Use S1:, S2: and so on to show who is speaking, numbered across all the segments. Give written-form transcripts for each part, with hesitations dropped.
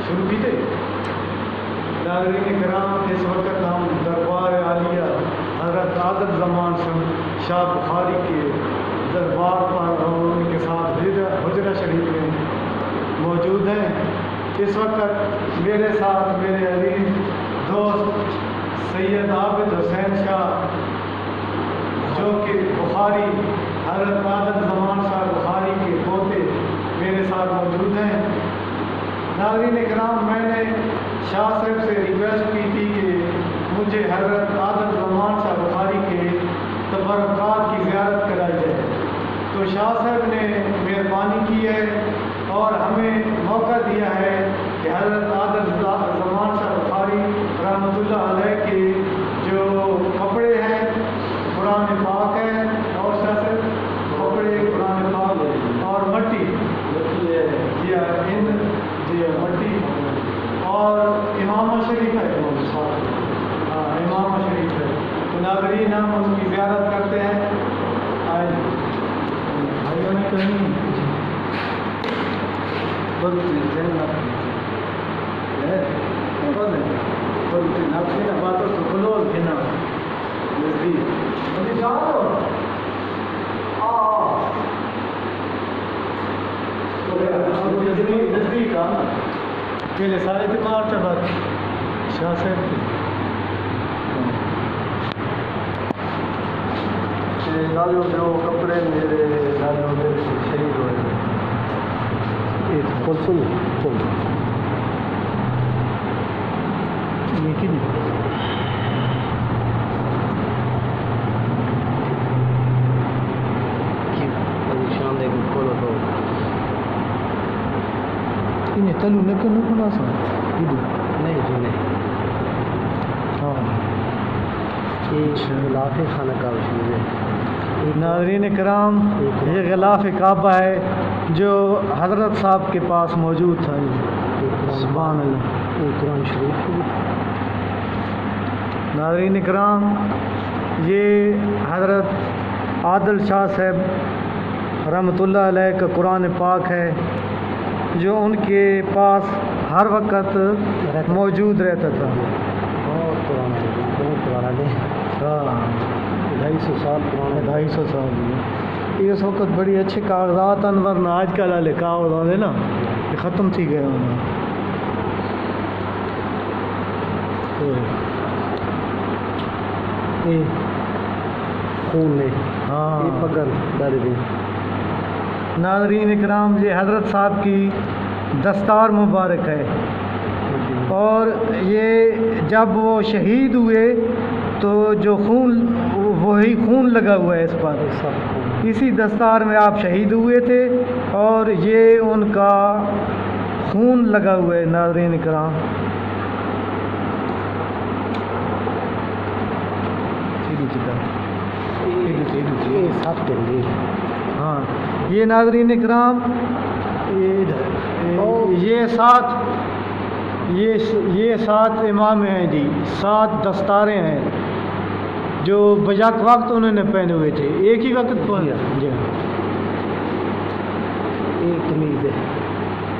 S1: شروع کی تھے ناظرین کرام، اس وقت ہم دربار عالیہ حضرت عادل زمان شاہ بخاری کے دربار پر اور ان کے ساتھ حجرہ شریف میں موجود ہیں۔ اس وقت میرے ساتھ میرے عزیز دوست سید عابد حسین شاہ جو کہ بخاری حضرت عادل زمان شاہ بخاری کے پوتے میرے ساتھ موجود ہیں۔ ناظرین کرام، میں نے شاہ صاحب سے ریکویسٹ کی تھی کہ مجھے حضرت عادل زمان شاہ بخاری کے تبرکات کی زیارت کرائی جائے، تو شاہ صاحب نے مہربانی کی ہے اور ہمیں موقع دیا ہے کہ حضرت عادل زمان شاہ بخاری رحمۃ اللہ علیہ کے جو کپڑے ہیں قرآن پاک ہے، اور شاہ صاحب کپڑے قرآن پاک اور مٹی مٹی اور امام شریف ہے، امام شریف ہے، تو ناظرین ہم اس کی زیارت کرتے ہیں۔ بھائیوں نے کہیں نزدیک پہلے سارے دماغ چلا شاہ صاحب
S2: نالوں جو کپڑے میرے نالوں میں شہید ہوئے کون سن
S1: یہ کی
S2: شان دے کھولو تو
S1: انہیں تلو نکل نکنا سا
S2: نہیں جی نہیں
S1: ہاں
S2: یہ غلاف خانہ کعبہ شریف ہے۔
S1: ناظرین کرام، یہ غلاف کعبہ ہے جو حضرت صاحب کے پاس موجود تھا۔ سبحان اللہ،
S2: یہ قرآن شریف ہے۔
S1: ناظرین کرام، یہ حضرت عادل شاہ صاحب رحمۃ اللہ علیہ کا قرآن پاک ہے جو ان کے پاس ہر وقت موجود رہتا تھا۔
S2: بہت پرانا ہے، بہت پرانا ہے،
S1: ہاں
S2: 250 سال پرانا،
S1: 250 سال۔ یہ اس وقت بڑی اچھے کاغذات ورنہ آج کل والے کاغذات ہے نا یہ ختم تھی گئے ہونا۔
S2: یہ خون نے
S1: ہاں
S2: یہ پگل ڈالے دے۔
S1: ناظرین اکرام، یہ حضرت صاحب کی دستار مبارک ہے، اور یہ جب وہ شہید ہوئے تو جو خون وہی خون لگا ہوا ہے اس پر، اسی دستار میں آپ شہید ہوئے تھے اور یہ ان کا خون لگا ہوا ہے۔ ناظرین اکرام،
S2: یہ سب کے لیے
S1: ہاں یہ ناظرین اکرام، یہ سات امام ہیں جی، 7 دستاریں ہیں جو بجاک وقت انہوں نے پہنے ہوئے تھے، ایک ہی وقت پہنے۔ جی
S2: ایک تمیز ہے،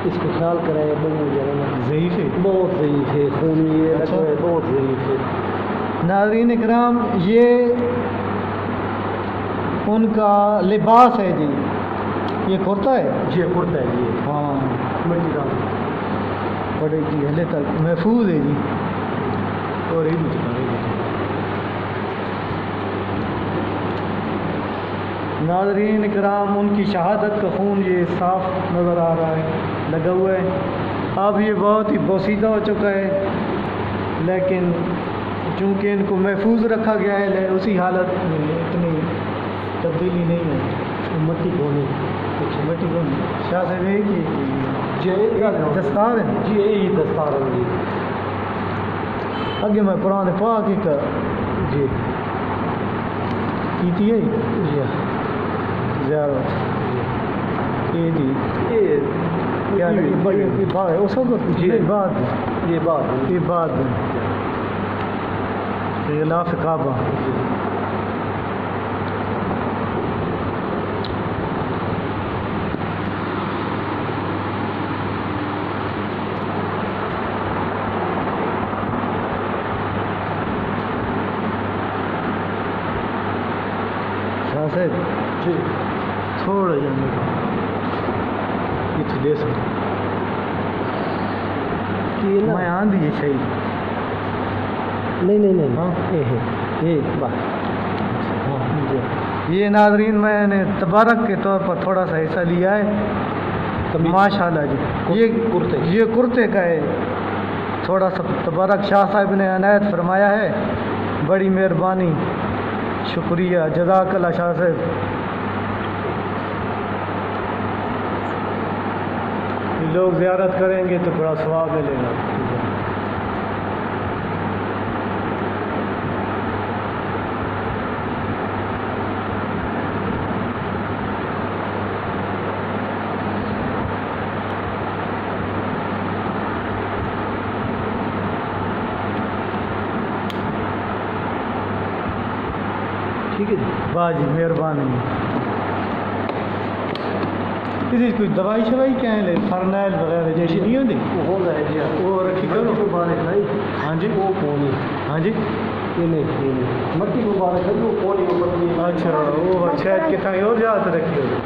S2: اس کو خیال کرائے بہت زیادہ
S1: ضعیف ہے،
S2: بہت ضعیف ہے، خون یہ
S1: اچھا۔
S2: بہت ضعیف ہے۔
S1: ناظرین اکرام، یہ ان کا لباس ہے جی، یہ کرتا ہے
S2: جی کرتا ہے جی،
S1: ہاں
S2: مٹی کا
S1: بڑے جی ہلے تک محفوظ ہے جی، اور یہ بھی ناظرین کرام، ان کی شہادت کا خون یہ صاف نظر آ رہا ہے، لگا ہوا ہے۔ اب یہ بہت ہی بوسیدہ ہو چکا ہے، لیکن چونکہ ان کو محفوظ رکھا گیا ہے اسی حالت میں اتنی تبدیلی نہیں ہے۔
S2: مٹی کھونے
S1: مٹی کو شاہ صاحب ہے کہ
S2: جی
S1: دستار ہے
S2: جی، یہی دستار ہے جی۔
S1: اگے میں قرآن پاک کا
S2: جی
S1: کی ہے
S2: جی
S1: زیارت، یہ جی
S2: یہ
S1: کیا یہ بات ہے اس وقت
S2: جی
S1: بعد
S2: یہ بات
S1: یہ بعد غلاف کعبہ شاہ صاحب
S2: جی
S1: تھوڑا جانے کا کچھ دے سکتا
S2: یہ نا
S1: میں آندھی یہ شہید
S2: نہیں
S1: ہاں
S2: یہ بات
S1: ہاں
S2: جی
S1: یہ ناظرین میں نے تبارک کے طور پر تھوڑا سا حصہ لیا ہے ماشاء اللہ جی یہ کرتے کا ہے تھوڑا سا تبارک شاہ صاحب نے عنایت فرمایا ہے بڑی مہربانی شکریہ جزاک اللہ شاہ صاحب یہ لوگ زیارت کریں گے تو بڑا ثواب ملے گا
S2: ٹھیک ہے جی
S1: واہ جی مہربانی کسی کوئی دوائی شوائی کیا ہے فرنائل وغیرہ جیسی نہیں ہوتی
S2: وہ ہو رہا ہے جی
S1: وہ رکھی کرو
S2: مبارک بھائی
S1: ہاں جی
S2: وہ پونی
S1: ہاں جی
S2: یہ نہیں مٹی مبارک ہے وہ پونی
S1: اچھا وہ شاید کتنا اور جاتے رکھی ہوگی